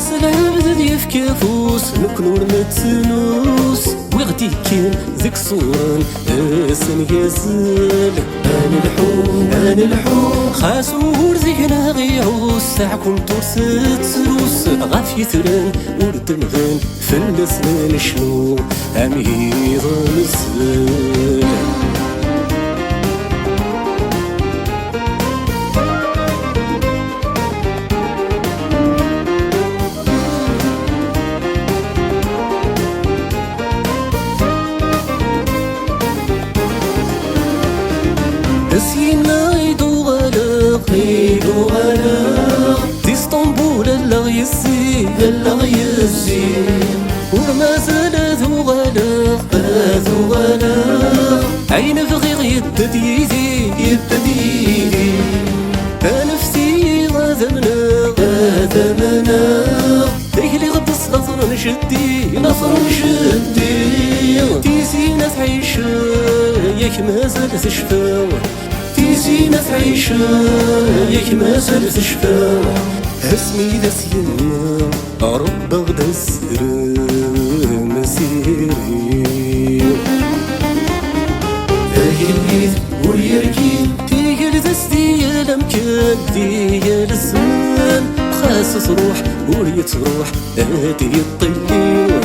العبد ذي في كافوس نكنور نتنوس وغدي كان ذيك صورا اسن يزل أنا الحوم خاسور ذيك غيعوس ساعكم ترسد سروس غاف يثرن وردنغن فلسن شنو أميض نزل سينا يدو غلق في اسطنبول اللغيسي ورما زال ذو غلق عين فغيغ يدديدي نفسي غاذمنا تيلي غبص نصر نشدي تيسينا تعيش ياك مازال تشفى تيسينا تعيش ياك مازال تشفى اسمي ذا سيما رب غدا السر مسيري تاهل ويركي تيهل دستي الامكان ديال الزمان خاصص روح وريت روح هادي الطيب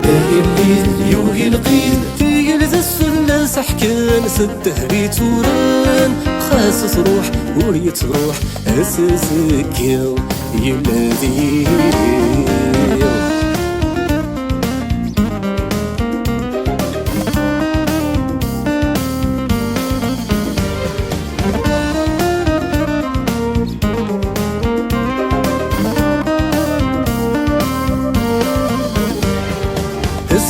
تاهل يوهي القيد تيهل ذا السلاس حكان سده بيت وران خاصص روح وريت روح اساسك يا يلذي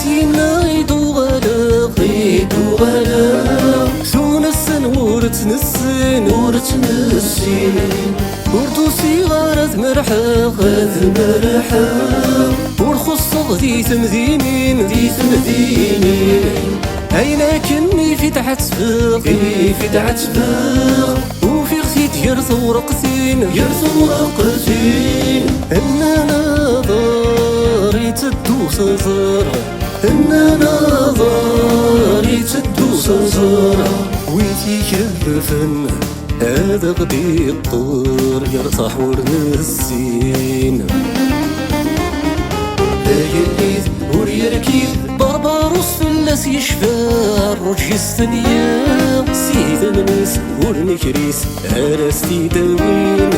سينا يدو غلق ثون السن ورتنسين وردو صغار مرحق ورخص ذي تمذينين أين كني في تعتبق وفي غثيت يرثو رقتين أنا نظري تدوس زرع ويتي كرفن هذا غدي الطور يرصح ورنسين يليذ وريركيذ بربروس فلاس يشفى الرجي الثانية سيد الناس ورنكريس أرستي داوين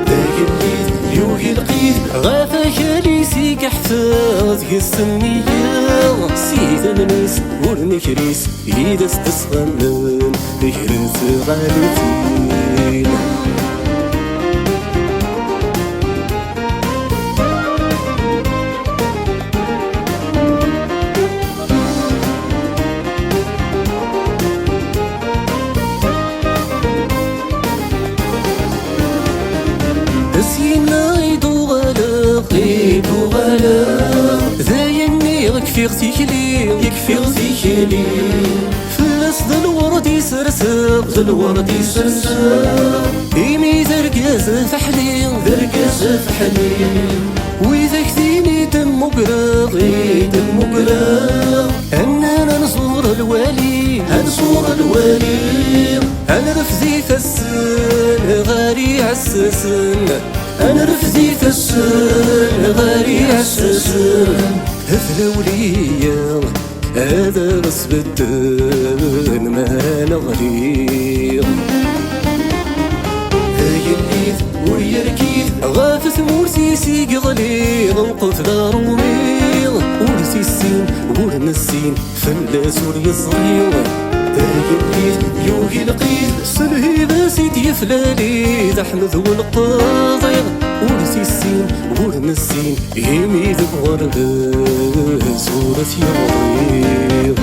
يليذ يوهي القيد غافا خاليسي كحفاظ السمية سيد الناس ورنكريس إذا استسغنن بكرت غالتين سينا يدو غلق ذايني يكفي غتيكلي فلاس ذا الورد يسرسب إيمي ذرقاز فحلي وإذا كثيني دم مقراغ أننا نزور الوالي أنا رفزي فالسن غاري عسسن هفلوليا هذا غصب الدن ما نغليغ يليذ ويركيذ غافث مرسيسي قغليغ وقف داروميغ ورسي السين ورنسين فلاس وريصغيغ يليذ يوهي القيد سلهي باسيت يفلالي ذحمذ والقاضيغ ورسي السين ورنسين يميذ بغرب زورة يغريغ